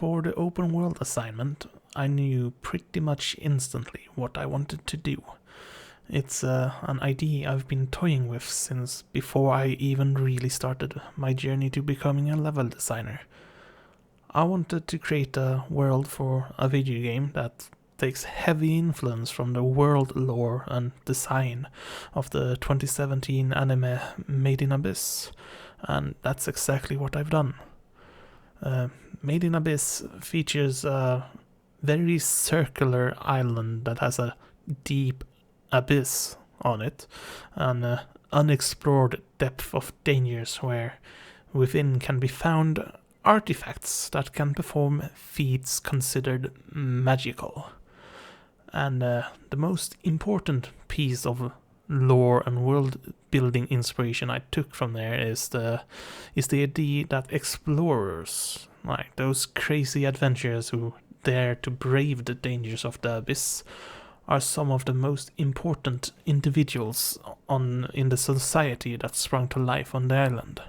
for the open world assignment, I knew pretty much instantly what I wanted to do. It's an idea I've been toying with since before I even really started my journey to becoming a level designer. I wanted to create a world for a video game that takes heavy influence from the world lore and design of the 2017 anime Made in Abyss, and that's exactly what I've done. Made in Abyss features a very circular island that has a deep abyss on it, an unexplored depth of dangers where within can be found artifacts that can perform feats considered magical. And the most important piece of lore and world building inspiration I took from there is the idea that explorers, like those crazy adventurers who dare to brave the dangers of the abyss, are some of the most important individuals in the society that sprung to life on the island.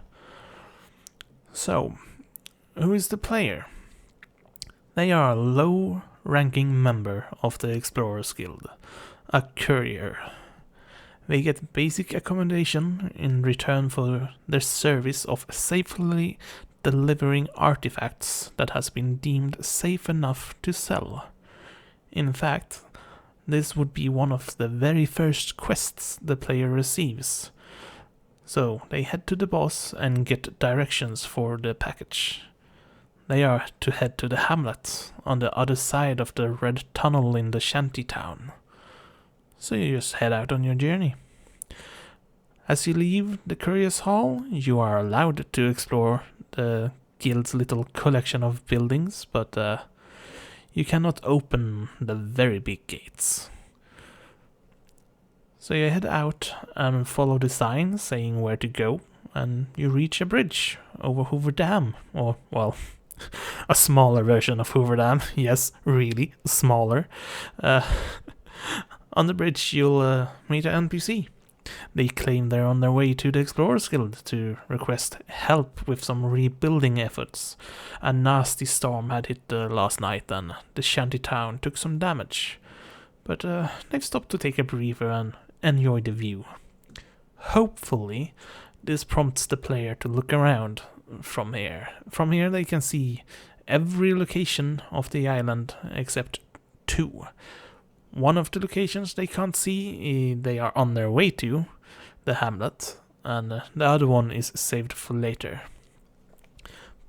So, who is the player? They are a low-ranking member of the Explorers Guild, a courier. They get basic accommodation in return for their service of safely delivering artifacts that has been deemed safe enough to sell. In fact, this would be one of the very first quests the player receives. So they head to the boss and get directions for the package. They are to head to the hamlet on the other side of the red tunnel in the shanty town. So you just head out on your journey. As you leave the Courier's Hall, you are allowed to explore the guild's little collection of buildings, but you cannot open the very big gates. So you head out and follow the sign saying where to go, and you reach a bridge over Hoover Dam, or, well, a smaller version of Hoover Dam. Yes, really smaller. On the bridge you'll meet an NPC. They claim they're on their way to the Explorers Guild to request help with some rebuilding efforts. A nasty storm had hit last night and the shanty town took some damage. But they've stopped to take a breather and enjoy the view. Hopefully, this prompts the player to look around from here. From here they can see every location of the island except two. One of the locations they can't see, they are on their way to, the hamlet, and the other one is saved for later.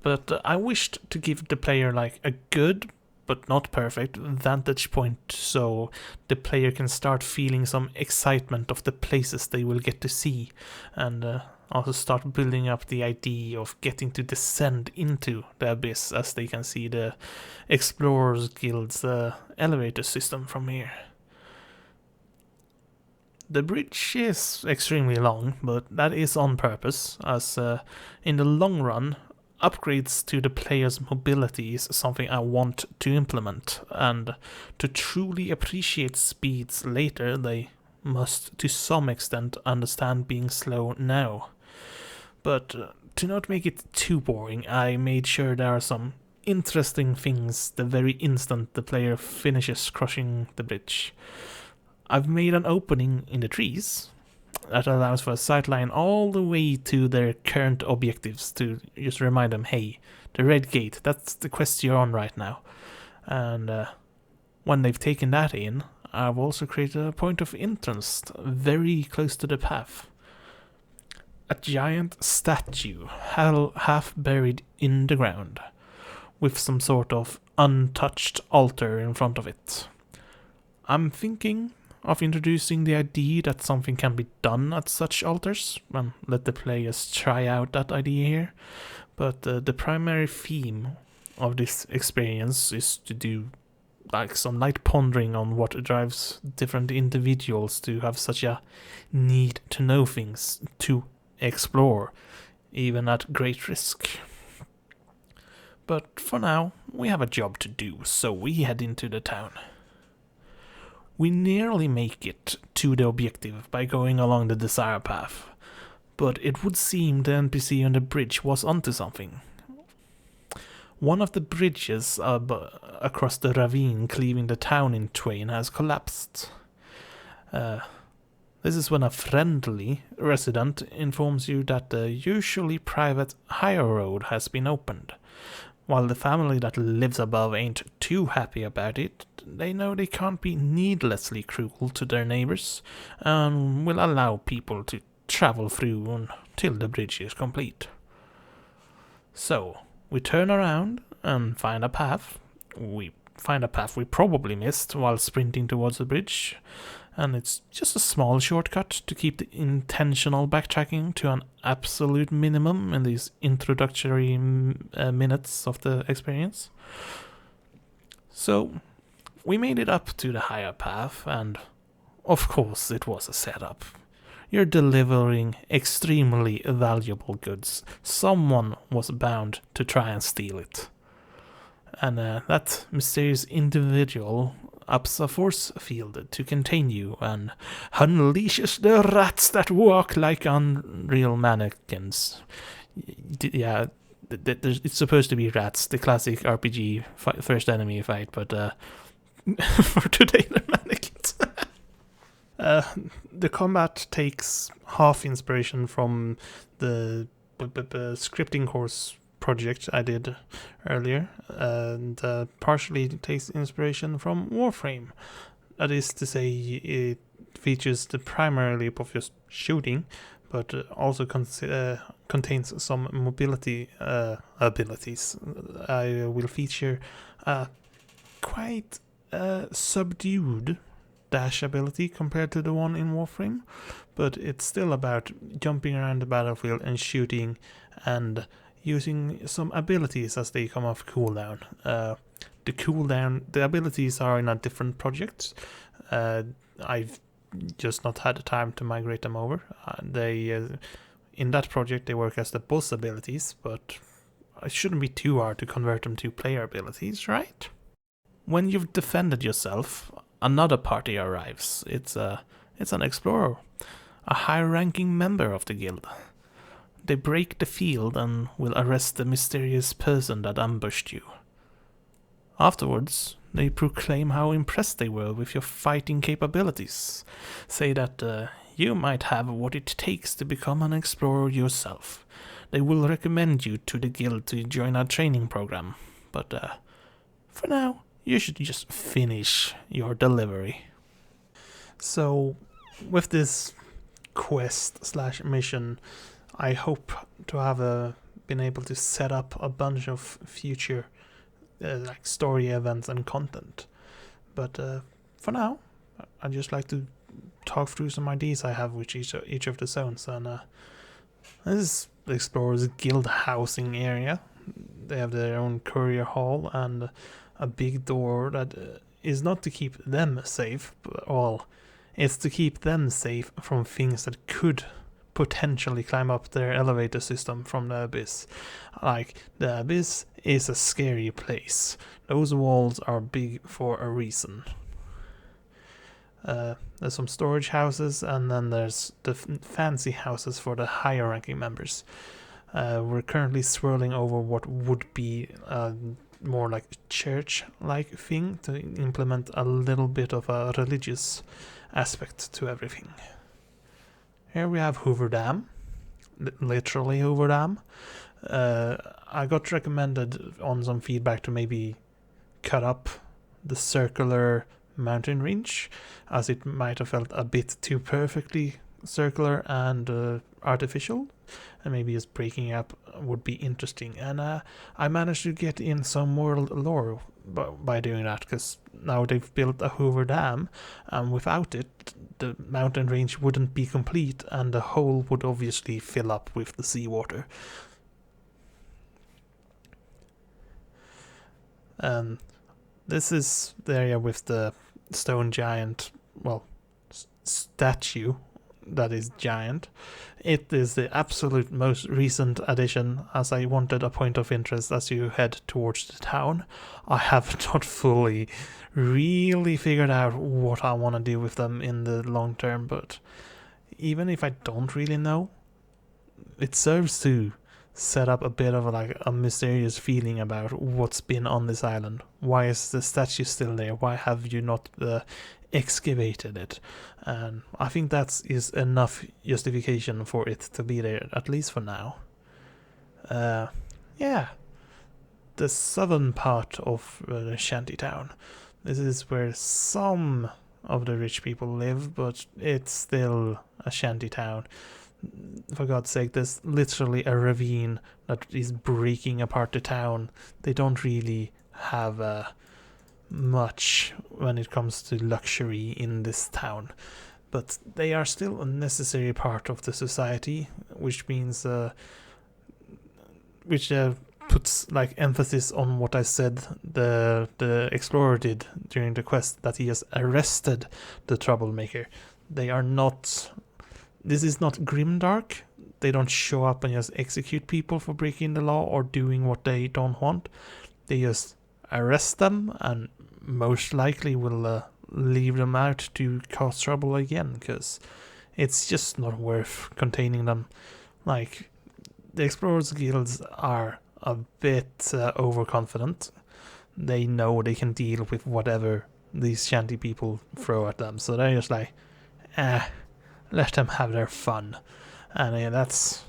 But I wished to give the player like a good, but not perfect, vantage point so the player can start feeling some excitement of the places they will get to see, and also start building up the idea of getting to descend into the abyss as they can see the Explorers Guild's elevator system from here. The bridge is extremely long, but that is on purpose, as in the long run, upgrades to the player's mobility is something I want to implement, and to truly appreciate speeds later, they must to some extent understand being slow now. But to not make it too boring, I made sure there are some interesting things the very instant the player finishes crossing the bridge. I've made an opening in the trees that allows for a sightline all the way to their current objectives to just remind them, hey, the red gate, that's the quest you're on right now. And when they've taken that in, I've also created a point of interest very close to the path. A giant statue, half buried in the ground, with some sort of untouched altar in front of it. I'm thinking of introducing the idea that something can be done at such altars, and let the players try out that idea here. But the primary theme of this experience is to do like some light pondering on what drives different individuals to have such a need to know things, to explore, even at great risk. But for now, we have a job to do, so we head into the town. We nearly make it to the objective by going along the Desire Path, but it would seem the NPC on the bridge was onto something. One of the bridges across the ravine cleaving the town in twain has collapsed. This is when a friendly resident informs you that the usually private higher road has been opened. While the family that lives above ain't too happy about it, they know they can't be needlessly cruel to their neighbors and will allow people to travel through until the bridge is complete. So, we turn around and find a path. We find a path we probably missed while sprinting towards the bridge, and it's just a small shortcut to keep the intentional backtracking to an absolute minimum in these introductory minutes of the experience. So, we made it up to the higher path, and of course it was a setup. You're delivering extremely valuable goods. Someone was bound to try and steal it. And that mysterious individual ups a force field to contain you and unleashes the rats that walk like unreal mannequins. Yeah, it's supposed to be rats, the classic RPG first enemy fight, but for today they're mannequins. The combat takes half inspiration from the scripting course project I did earlier, and partially takes inspiration from Warframe. That is to say, it features the primarily of just shooting, but also contains some mobility abilities. I will feature quite subdued dash ability compared to the one in Warframe, but it's still about jumping around the battlefield and shooting and using some abilities as they come off cooldown. The abilities are in a different project. I've just not had the time to migrate them over. In that project they work as the boss abilities, but it shouldn't be too hard to convert them to player abilities, right? When you've defended yourself, another party arrives. It's an explorer, a high-ranking member of the guild. They break the field and will arrest the mysterious person that ambushed you. Afterwards, they proclaim how impressed they were with your fighting capabilities. Say that you might have what it takes to become an explorer yourself. They will recommend you to the guild to join our training program. But for now, you should just finish your delivery. So, with this quest/mission, I hope to have been able to set up a bunch of future like story events and content. But for now, I'd just like to talk through some ideas I have with each of the zones. And this is the Explorers Guild housing area. They have their own courier hall and a big door that is not to keep them safe, it's to keep them safe from things that could potentially climb up their elevator system from the abyss. Like, the abyss is a scary place. Those walls are big for a reason. There's some storage houses, and then there's the fancy houses for the higher ranking members. We're currently swirling over what would be more like church-like thing to implement a little bit of a religious aspect to everything. Here we have Hoover Dam, literally Hoover Dam. I got recommended on some feedback to maybe cut up the circular mountain range, as it might have felt a bit too perfectly circular and artificial, and maybe just breaking up would be interesting. And I managed to get in some world lore by doing that, because now they've built a Hoover Dam, and without it the mountain range wouldn't be complete, and the hole would obviously fill up with the seawater. This is the area with the stone giant, statue that is giant. It is the absolute most recent addition, as I wanted a point of interest as you head towards the town. I have not fully really figured out what I want to do with them in the long term, but even if I don't really know, it serves to set up a bit of a mysterious feeling about what's been on this island. Why is the statue still there? Why have you not excavated it? And I think that is enough justification for it to be there, at least for now. Yeah, the southern part of the shantytown. This is where some of the rich people live, but it's still a shantytown. For God's sake, there's literally a ravine that is breaking apart the town. They don't really have much when it comes to luxury in this town, but they are still a necessary part of the society, which means which puts like emphasis on what I said the explorer did during the quest, that he has arrested the troublemaker. They are not. This is not grimdark. They don't show up and just execute people for breaking the law or doing what they don't want. They just arrest them and most likely will leave them out to cause trouble again, because it's just not worth containing them. Like, the Explorers Guilds are a bit overconfident. They know they can deal with whatever these shanty people throw at them, so they're just like, let them have their fun. And that's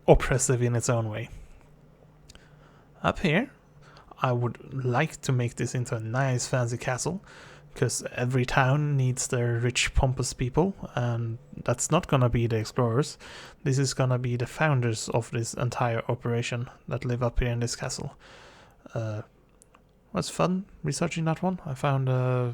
oppressive in its own way. Up here, I would like to make this into a nice fancy castle, because every town needs their rich pompous people, and that's not gonna be the explorers. This is gonna be the founders of this entire operation that live up here in this castle. Was fun researching that one. I found I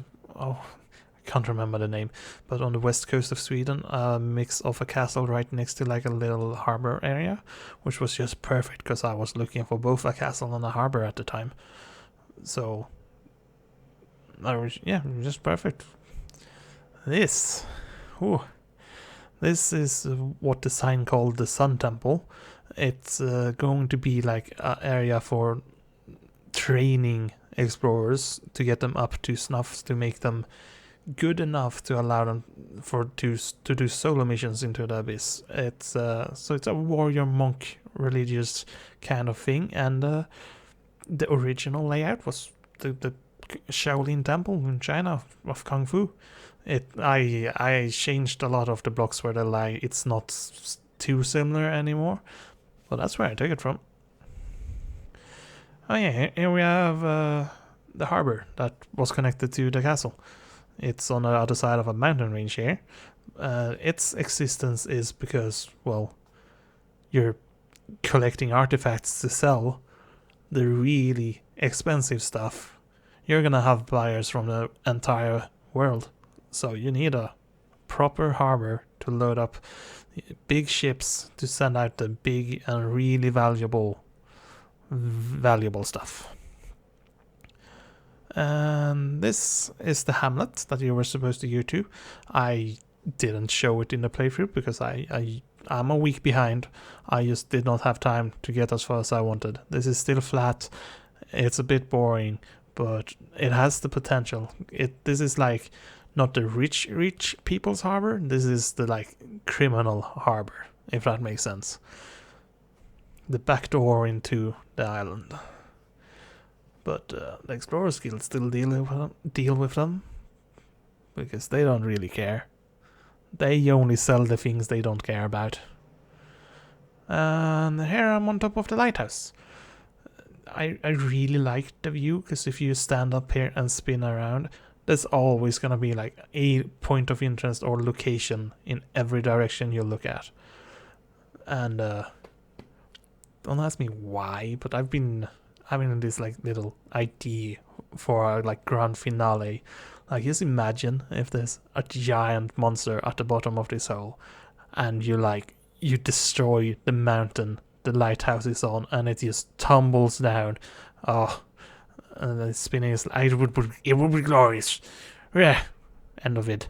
can't remember the name, but on the west coast of Sweden, a mix of a castle right next to like a little harbor area, which was just perfect because I was looking for both a castle and a harbor at the time. So just perfect. This is what the sign called the Sun Temple. It's going to be like an area for training explorers to get them up to snuff, to make them good enough to allow them to do solo missions into the abyss. It's it's a warrior monk religious kind of thing, and the original layout was the Shaolin Temple in China of Kung Fu. I changed a lot of the blocks where they lie. It's not too similar anymore, but that's where I took it from. Oh yeah, here we have the harbor that was connected to the castle. It's on the other side of a mountain range here. Its existence is because, well, you're collecting artifacts to sell the really expensive stuff. You're gonna have buyers from the entire world. So you need a proper harbor to load up big ships to send out the big and really valuable stuff. And this is the hamlet that you were supposed to go to. I didn't show it in the playthrough because I'm a week behind. I just did not have time to get as far as I wanted. This is still flat. It's a bit boring, but it has the potential. This is like not the rich people's harbor. This is the like criminal harbor, if that makes sense. The back door into the island. But the Explorers Guild still deal with them because they don't really care. They only sell the things they don't care about. And here I'm on top of the lighthouse. I really like the view, because if you stand up here and spin around, there's always gonna be like a point of interest or location in every direction you look at. And don't ask me why, but I've been having this like little idea for a like grand finale. Like, just imagine if there's a giant monster at the bottom of this hole, and you destroy the mountain the lighthouse is on, and it just tumbles down. Oh, and then spinning is it would be glorious. Yeah, end of it.